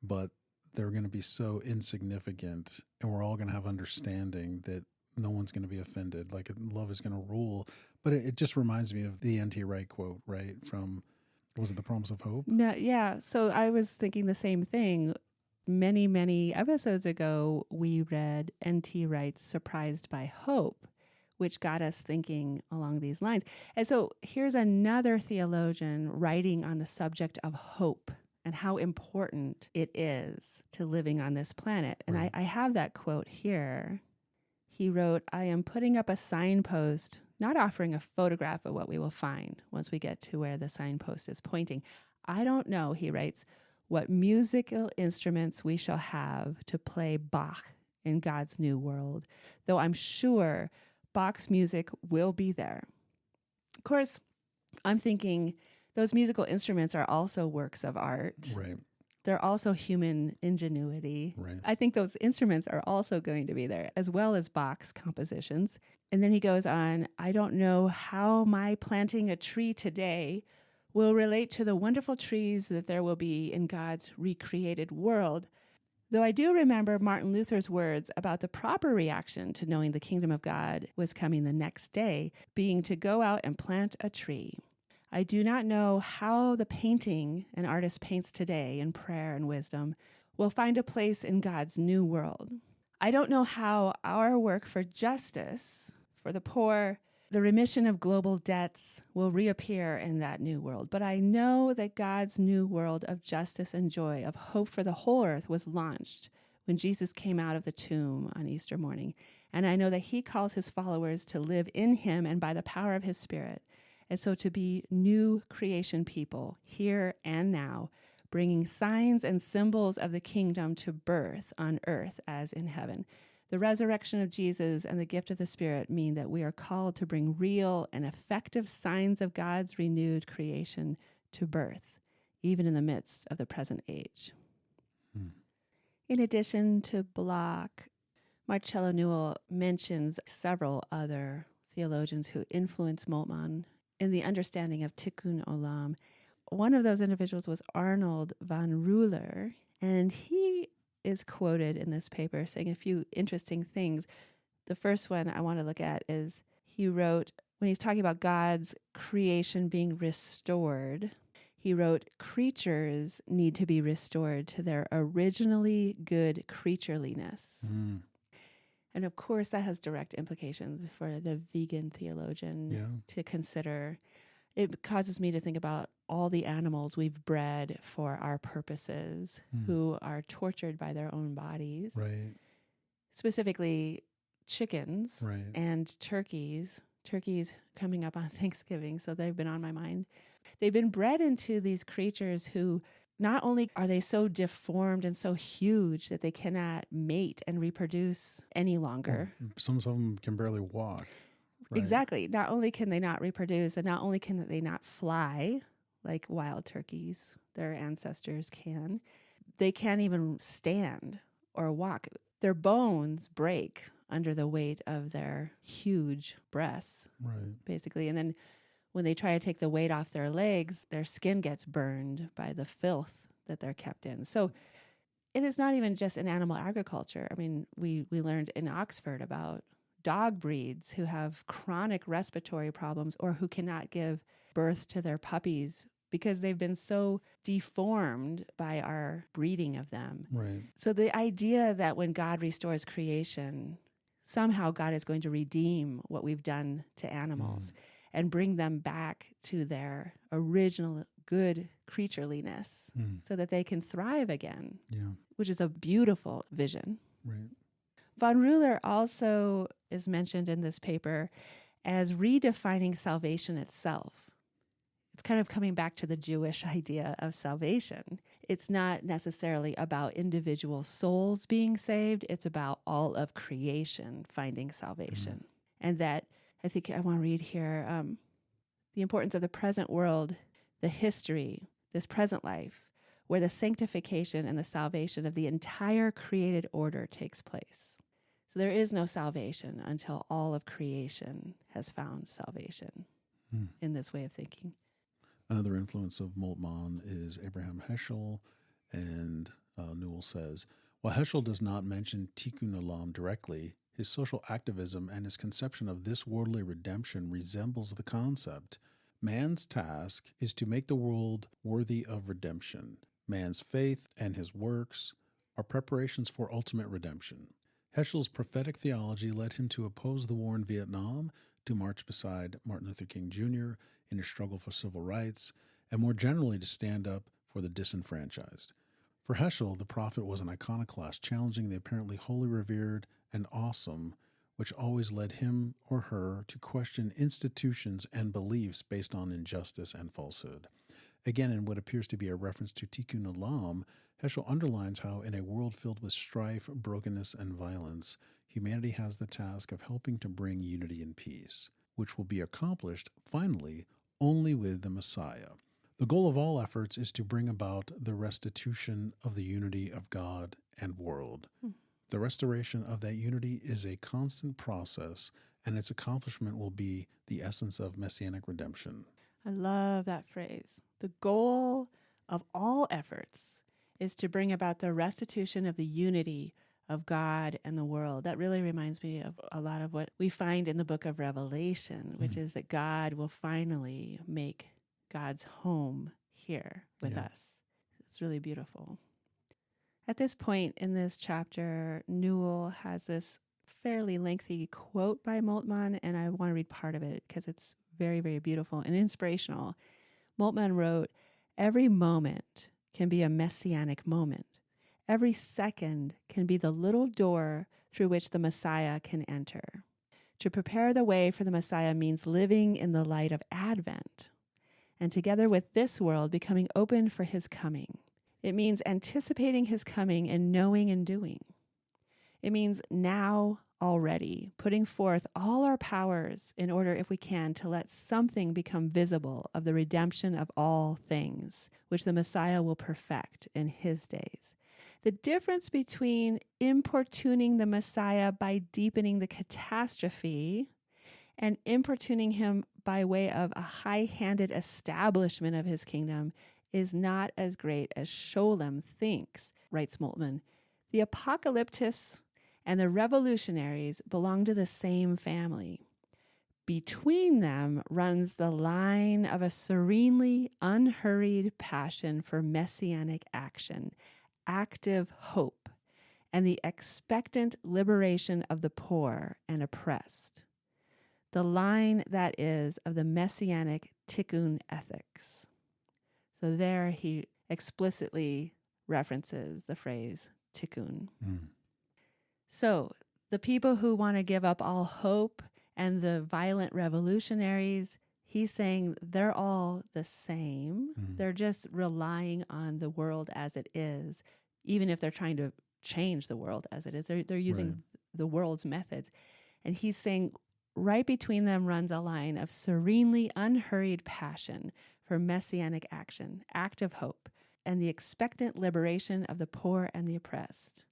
[SPEAKER 1] but they're going to be so insignificant, and we're all going to have understanding that no one's going to be offended. Like love is going to rule. But it just reminds me of the N.T. Wright quote, right? From, was it The Promise of Hope?
[SPEAKER 2] No, yeah. So I was thinking the same thing. Many, many episodes ago, we read N.T. Wright's Surprised by Hope, which got us thinking along these lines. And so here's another theologian writing on the subject of hope and how important it is to living on this planet. And I have that quote here. He wrote, "I am putting up a signpost, not offering a photograph of what we will find once we get to where the signpost is pointing. I don't know," he writes, "what musical instruments we shall have to play Bach in God's new world, though I'm sure Bach's music will be there." Of course, I'm thinking those musical instruments are also works of art.
[SPEAKER 1] Right.
[SPEAKER 2] They're also human ingenuity.
[SPEAKER 1] Right.
[SPEAKER 2] I think those instruments are also going to be there, as well as Bach's compositions. And then he goes on, "I don't know how my planting a tree today will relate to the wonderful trees that there will be in God's recreated world. Though I do remember Martin Luther's words about the proper reaction to knowing the kingdom of God was coming the next day, being to go out and plant a tree. I do not know how the painting an artist paints today in prayer and wisdom will find a place in God's new world. I don't know how our work for justice, for the poor, the remission of global debts will reappear in that new world. But I know that God's new world of justice and joy, of hope for the whole earth, was launched when Jesus came out of the tomb on Easter morning. And I know that he calls his followers to live in him and by the power of his Spirit. And so to be new creation people here and now, bringing signs and symbols of the kingdom to birth on earth as in heaven. The resurrection of Jesus and the gift of the Spirit mean that we are called to bring real and effective signs of God's renewed creation to birth, even in the midst of the present age." In addition to Bloch, Marcello Newell mentions several other theologians who influenced Moltmann in the understanding of Tikkun Olam. One of those individuals was Arnold van Ruler, and he is quoted in this paper saying a few interesting things. The first one I want to look at is he wrote, when he's talking about God's creation being restored, He wrote, creatures need to be restored to their originally good creatureliness. And of course, that has direct implications for the vegan theologian to consider. It causes me to think about all the animals we've bred for our purposes who are tortured by their own bodies.
[SPEAKER 1] Right.
[SPEAKER 2] Specifically, chickens and turkeys. Turkeys coming up on Thanksgiving, so they've been on my mind. They've been bred into these creatures who not only are they so deformed and so huge that they cannot mate and reproduce any longer.
[SPEAKER 1] Some of them can barely walk. Right.
[SPEAKER 2] Exactly. Not only can they not reproduce, and not only can they not fly like wild turkeys, their ancestors can, they can't even stand or walk. Their bones break under the weight of their huge breasts, basically. And then when they try to take the weight off their legs, their skin gets burned by the filth that they're kept in. So, and it's not even just in animal agriculture. I mean, we learned in Oxford about dog breeds who have chronic respiratory problems or who cannot give birth to their puppies because they've been so deformed by our breeding of them.
[SPEAKER 1] Right.
[SPEAKER 2] So the idea that when God restores creation, somehow God is going to redeem what we've done to animals and bring them back to their original good creatureliness so that they can thrive again, which is a beautiful vision.
[SPEAKER 1] Right.
[SPEAKER 2] Von Ruler also is mentioned in this paper as redefining salvation itself. It's kind of coming back to the Jewish idea of salvation. It's not necessarily about individual souls being saved. It's about all of creation finding salvation. And that, I think I want to read here, the importance of the present world, the history, this present life, where the sanctification and the salvation of the entire created order takes place. So there is no salvation until all of creation has found salvation in this way of thinking.
[SPEAKER 1] Another influence of Moltmann is Abraham Heschel, and Newell says, while Heschel does not mention Tikkun Olam directly, his social activism and his conception of this worldly redemption resembles the concept. Man's task is to make the world worthy of redemption. Man's faith and his works are preparations for ultimate redemption. Heschel's prophetic theology led him to oppose the war in Vietnam, to march beside Martin Luther King Jr. in his struggle for civil rights, and more generally to stand up for the disenfranchised. For Heschel, the prophet was an iconoclast challenging the apparently wholly revered and awesome, which always led him or her to question institutions and beliefs based on injustice and falsehood. Again, in what appears to be a reference to Tikkun Olam, Heschel underlines how in a world filled with strife, brokenness, and violence, humanity has the task of helping to bring unity and peace, which will be accomplished, finally, only with the Messiah. The goal of all efforts is to bring about the restitution of the unity of God and world. The restoration of that unity is a constant process, and its accomplishment will be the essence of messianic redemption.
[SPEAKER 2] I love that phrase. The goal of all efforts is to bring about the restitution of the unity of God and the world. That really reminds me of a lot of what we find in the book of Revelation, which is that God will finally make God's home here with us. It's really beautiful. At this point in this chapter, Newell has this fairly lengthy quote by Moltmann, and I want to read part of it because it's very, very beautiful and inspirational. Moltmann wrote, "Every moment can be a messianic moment. Every second can be the little door through which the Messiah can enter. To prepare the way for the Messiah means living in the light of Advent, and together with this world, becoming open for his coming. It means anticipating his coming and knowing and doing. It means now already putting forth all our powers in order, if we can, to let something become visible of the redemption of all things, which the Messiah will perfect in his days. The difference between importuning the Messiah by deepening the catastrophe and importuning him by way of a high-handed establishment of his kingdom is not as great as Scholem thinks," writes Moltmann. "The apocalyptists and the revolutionaries belong to the same family. between them runs the line of a serenely unhurried passion for messianic action, active hope, and the expectant liberation of the poor and oppressed. The line, that is, of the messianic Tikkun ethics. So there he explicitly references the phrase Tikkun. So the people who want to give up all hope and the violent revolutionaries, he's saying they're all the same. They're just relying on the world as it is, even if they're trying to change the world as it is. They're using the world's methods. And he's saying right between them runs a line of serenely unhurried passion for messianic action, active hope, and the expectant liberation of the poor and the oppressed.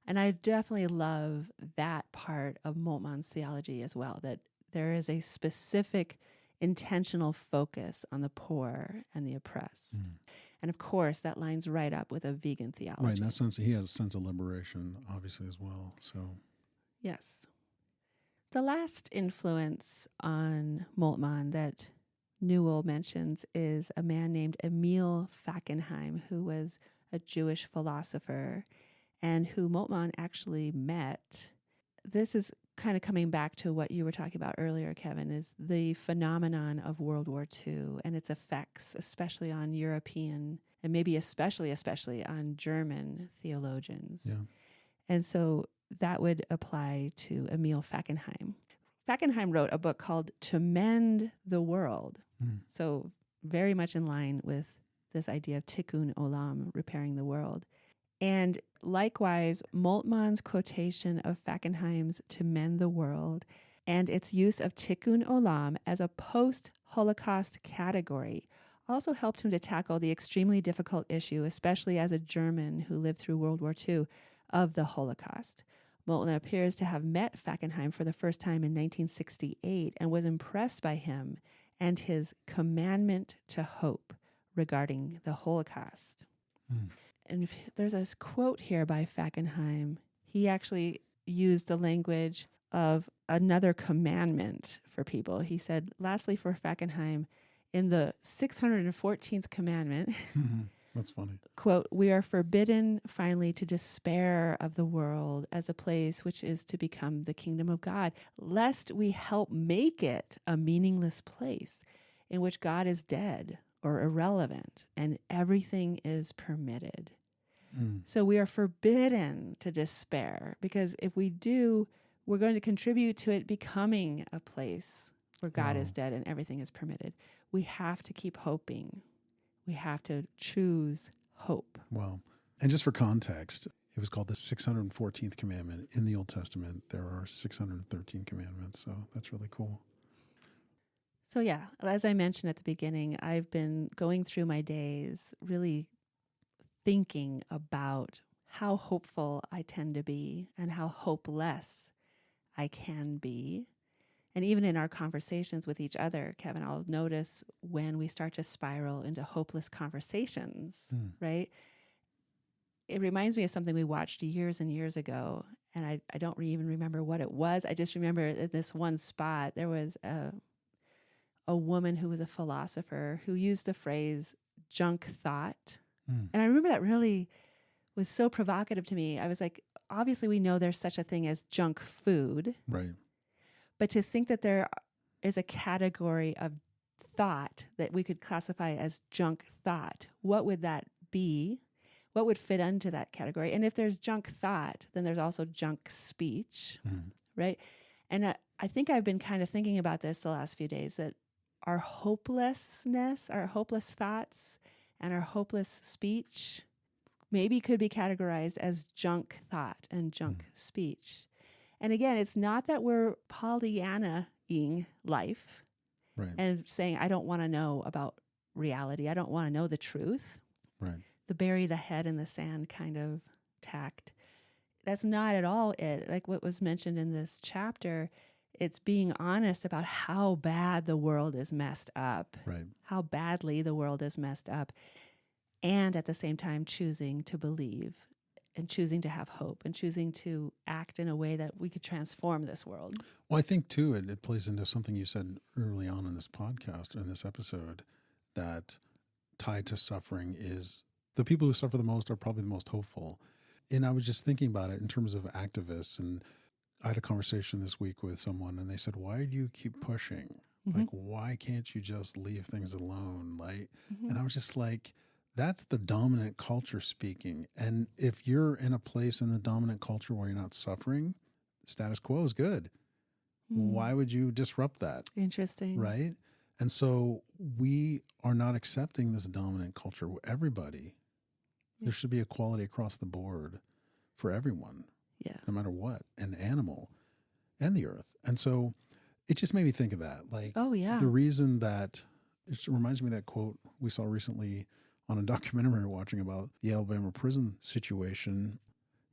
[SPEAKER 2] And I definitely love that part of Moltmann's theology as well, that there is a specific intentional focus on the poor and the oppressed. And of course, that lines right up with a vegan theology.
[SPEAKER 1] Right, in that sense, he has a sense of liberation, obviously, as well. So,
[SPEAKER 2] yes. The last influence on Moltmann that Newell mentions is a man named Emil Fackenheim, who was a Jewish philosopher and who Moltmann actually met. This is kind of coming back to what you were talking about earlier, Kevin, is the phenomenon of World War II and its effects, especially on European and maybe especially on German theologians.
[SPEAKER 1] yeah.
[SPEAKER 2] And so that would apply to Emil Fackenheim. Fackenheim wrote a book called To Mend the World. So very much in line with this idea of Tikkun Olam, repairing the world. And likewise, Moltmann's quotation of Fackenheim's To Mend the World and its use of Tikkun Olam as a post-Holocaust category also helped him to tackle the extremely difficult issue, especially as a German who lived through World War II, of the Holocaust. Moltmann appears to have met Fackenheim for the first time in 1968 and was impressed by him and his commandment to hope regarding the Holocaust. And there's a quote here by Fackenheim. He actually used the language of another commandment for people. He said, lastly, for Fackenheim, in the 614th commandment,
[SPEAKER 1] That's funny.
[SPEAKER 2] quote, we are forbidden finally to despair of the world as a place which is to become the kingdom of God, lest we help make it a meaningless place in which God is dead or irrelevant and everything is permitted. So we are forbidden to despair, because if we do, we're going to contribute to it becoming a place where God is dead and everything is permitted. We have to keep hoping. We have to choose hope.
[SPEAKER 1] Wow. And just for context, it was called the 614th commandment. In the Old Testament, there are 613 commandments, so that's really cool.
[SPEAKER 2] So yeah, as I mentioned at the beginning, I've been going through my days really thinking about how hopeful I tend to be and how hopeless I can be. And even in our conversations with each other, Kevin, I'll notice when we start to spiral into hopeless conversations, right? It reminds me of something we watched years and years ago, and I don't even remember what it was. I just remember at this one spot, there was a woman who was a philosopher who used the phrase junk thought. And I remember that really was so provocative to me. I was like, obviously we know there's such a thing as junk food.
[SPEAKER 1] Right.
[SPEAKER 2] But to think that there is a category of thought that we could classify as junk thought, what would that be? What would fit into that category? And if there's junk thought, then there's also junk speech, right? And I think I've been kind of thinking about this the last few days, that our hopelessness, our hopeless thoughts, and our hopeless speech maybe could be categorized as junk thought and junk speech. And again, it's not that we're Pollyanna-ing life and saying, I don't want to know about reality. I don't want to know the truth.
[SPEAKER 1] Right.
[SPEAKER 2] The bury the head in the sand kind of tact. That's not at all it. Like what was mentioned in this chapter, it's being honest about how bad the world is messed up, how badly the world is messed up, and at the same time choosing to believe and choosing to have hope and choosing to act in a way that we could transform this world.
[SPEAKER 1] Well, I think, too, it plays into something you said early on in this podcast, in this episode, that tied to suffering is the people who suffer the most are probably the most hopeful. And I was just thinking about it in terms of activists. And I had a conversation this week with someone, and they said, why do you keep pushing?
[SPEAKER 2] Mm-hmm.
[SPEAKER 1] Like, why can't you just leave things alone? Like, and I was just like, that's the dominant culture speaking. And if you're in a place in the dominant culture where you're not suffering, status quo is good. Why would you disrupt that?
[SPEAKER 2] Interesting.
[SPEAKER 1] Right? And so we are not accepting this dominant culture. Everybody, there should be equality across the board for everyone, no matter what, an animal and the earth. And so it just made me think of that. Like, the reason that it reminds me of that quote we saw recently on a documentary we're watching about the Alabama prison situation.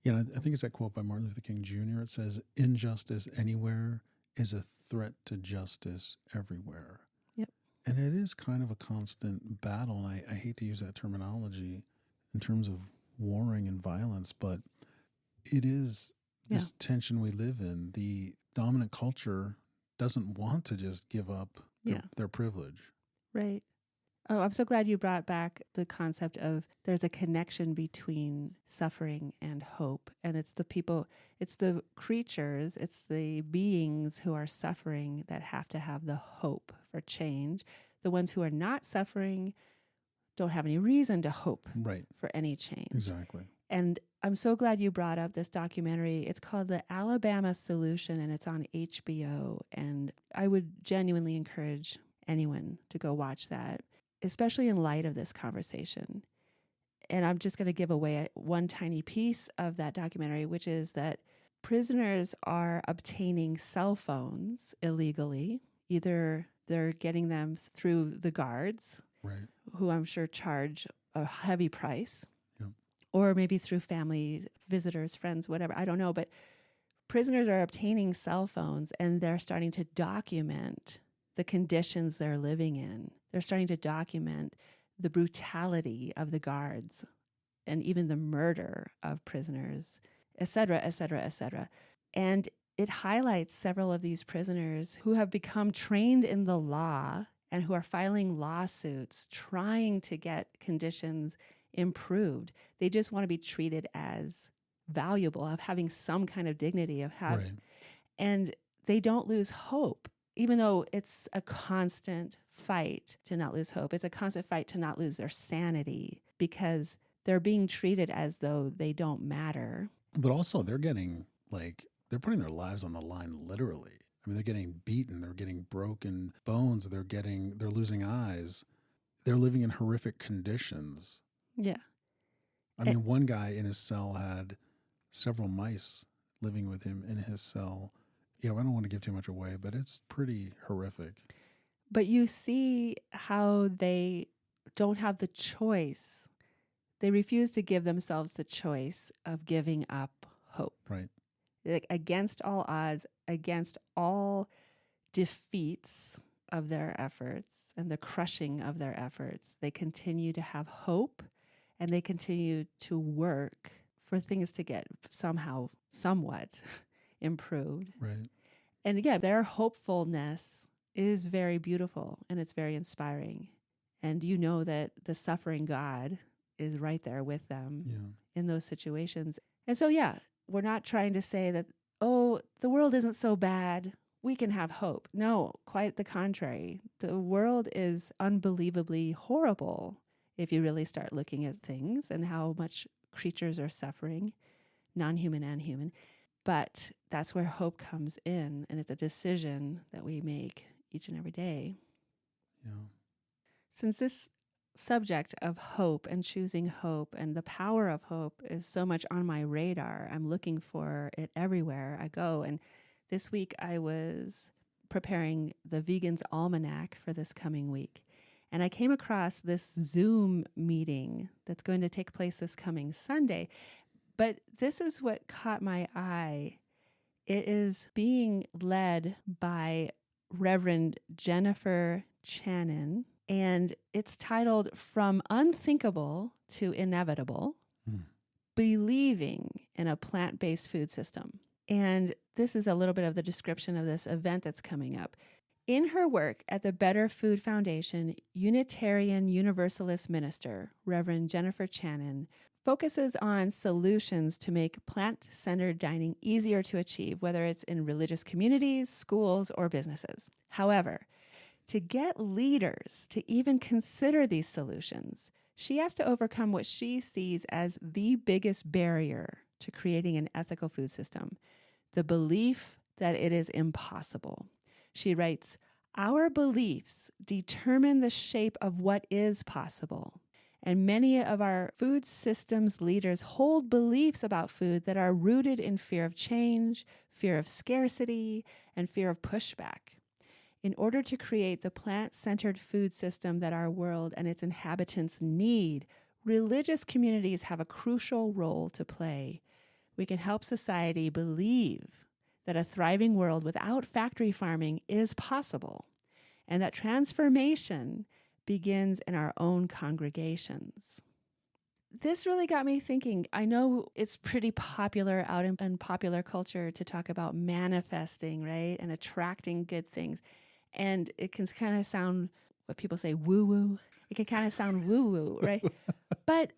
[SPEAKER 1] I think it's that quote by Martin Luther King Jr. It says, injustice anywhere is a threat to justice everywhere.
[SPEAKER 2] Yep.
[SPEAKER 1] And it is kind of a constant battle. And I hate to use that terminology in terms of warring and violence, but it is this tension we live in. The dominant culture doesn't want to just give up their privilege.
[SPEAKER 2] Right. Oh, I'm so glad you brought back the concept of there's a connection between suffering and hope. And it's the people, it's the creatures, it's the beings who are suffering that have to have the hope for change. The ones who are not suffering don't have any reason to hope for any change.
[SPEAKER 1] Exactly.
[SPEAKER 2] And I'm so glad you brought up this documentary. It's called The Alabama Solution, and it's on HBO. And I would genuinely encourage anyone to go watch that, especially in light of this conversation. And I'm just going to give away one tiny piece of that documentary, which is that prisoners are obtaining cell phones illegally. Either they're getting them through the guards, who I'm sure charge a heavy price, or maybe through family, visitors, friends, whatever. I don't know. But prisoners are obtaining cell phones, and they're starting to document the conditions they're living in. They're starting to document the brutality of the guards and even the murder of prisoners, et cetera, et cetera, et cetera. And it highlights several of these prisoners who have become trained in the law and who are filing lawsuits trying to get conditions improved. They just want to be treated as valuable, of having some kind of dignity, and they don't lose hope. Even though it's a constant fight to not lose hope, it's a constant fight to not lose their sanity because they're being treated as though they don't matter.
[SPEAKER 1] But also they're getting, they're putting their lives on the line literally. I mean, they're getting beaten, they're getting broken bones, they're losing eyes. They're living in horrific conditions.
[SPEAKER 2] Yeah.
[SPEAKER 1] I mean, one guy in his cell had several mice living with him in his cell. Yeah, I don't want to give too much away, but it's pretty horrific.
[SPEAKER 2] But you see how they don't have the choice. They refuse to give themselves the choice of giving up hope.
[SPEAKER 1] Right.
[SPEAKER 2] Like, against all odds, against all defeats of their efforts and the crushing of their efforts, they continue to have hope, and they continue to work for things to get somewhat improved.
[SPEAKER 1] Right.
[SPEAKER 2] And again, their hopefulness is very beautiful, and it's very inspiring. And you know that the suffering God is right there with them in those situations. And so, we're not trying to say that, oh, the world isn't so bad, we can have hope. No, quite the contrary. The world is unbelievably horrible if you really start looking at things and how much creatures are suffering, non-human and human. But that's where hope comes in, and it's a decision that we make each and every day.
[SPEAKER 1] Yeah.
[SPEAKER 2] Since this subject of hope and choosing hope and the power of hope is so much on my radar, I'm looking for it everywhere I go. And this week I was preparing the Vegan's Almanac for this coming week. And I came across this Zoom meeting that's going to take place this coming Sunday. But this is what caught my eye. It is being led by Reverend Jennifer Channon, and it's titled From Unthinkable to Inevitable. believing in a plant-based food system. And this is a little bit of the description of this event that's coming up. In her work at the Better Food Foundation, Unitarian Universalist minister, Reverend Jennifer Channon, focuses on solutions to make plant-centered dining easier to achieve, whether it's in religious communities, schools, or businesses. However, to get leaders to even consider these solutions, she has to overcome what she sees as the biggest barrier to creating an ethical food system, the belief that it is impossible. She writes, "Our beliefs determine the shape of what is possible. And many of our food systems leaders hold beliefs about food that are rooted in fear of change, fear of scarcity, and fear of pushback. In order to create the plant-centered food system that our world and its inhabitants need, religious communities have a crucial role to play. We can help society believe that a thriving world without factory farming is possible, and that transformation begins in our own congregations." This really got me thinking. I know it's pretty popular out in popular culture to talk about manifesting, right, and attracting good things. And it can kind of sound, what people say, woo-woo. It can kind of sound woo-woo, right? But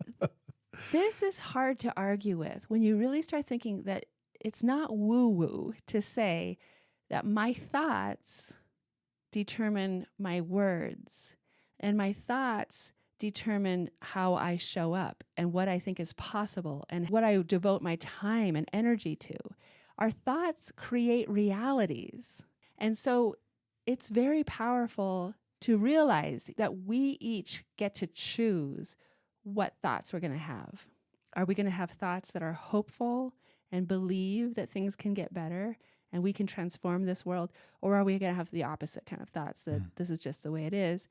[SPEAKER 2] this is hard to argue with when you really start thinking that it's not woo-woo to say that my thoughts determine my words, and my thoughts determine how I show up and what I think is possible and what I devote my time and energy to. Our thoughts create realities. And so it's very powerful to realize that we each get to choose what thoughts we're going to have. Are we going to have thoughts that are hopeful and believe that things can get better and we can transform this world? Or are we going to have the opposite kind of thoughts that this is just the way it is?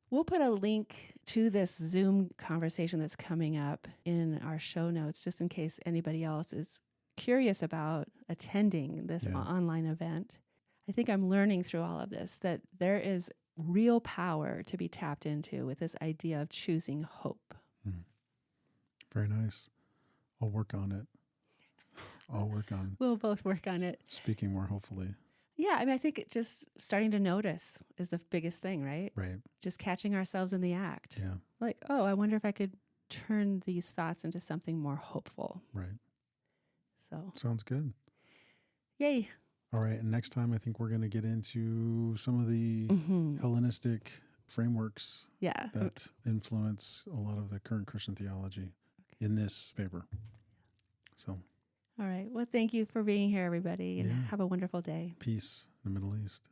[SPEAKER 2] We'll put a link to this Zoom conversation that's coming up in our show notes, just in case anybody else is curious about attending this online event. I think I'm learning through all of this that there is real power to be tapped into with this idea of choosing hope.
[SPEAKER 1] Very nice. I'll work on it.
[SPEAKER 2] We'll both work on it.
[SPEAKER 1] Speaking more hopefully.
[SPEAKER 2] Yeah, I mean, I think just starting to notice is the biggest thing, right?
[SPEAKER 1] Right.
[SPEAKER 2] Just catching ourselves in the act.
[SPEAKER 1] Yeah.
[SPEAKER 2] Like, oh, I wonder if I could turn these thoughts into something more hopeful.
[SPEAKER 1] Right.
[SPEAKER 2] So.
[SPEAKER 1] Sounds good.
[SPEAKER 2] Yay.
[SPEAKER 1] All right. And next time, I think we're going to get into some of the Hellenistic frameworks that influence a lot of the current Christian theology in this paper. So.
[SPEAKER 2] All right. Well, thank you for being here, everybody, and have a wonderful day.
[SPEAKER 1] Peace in the Middle East.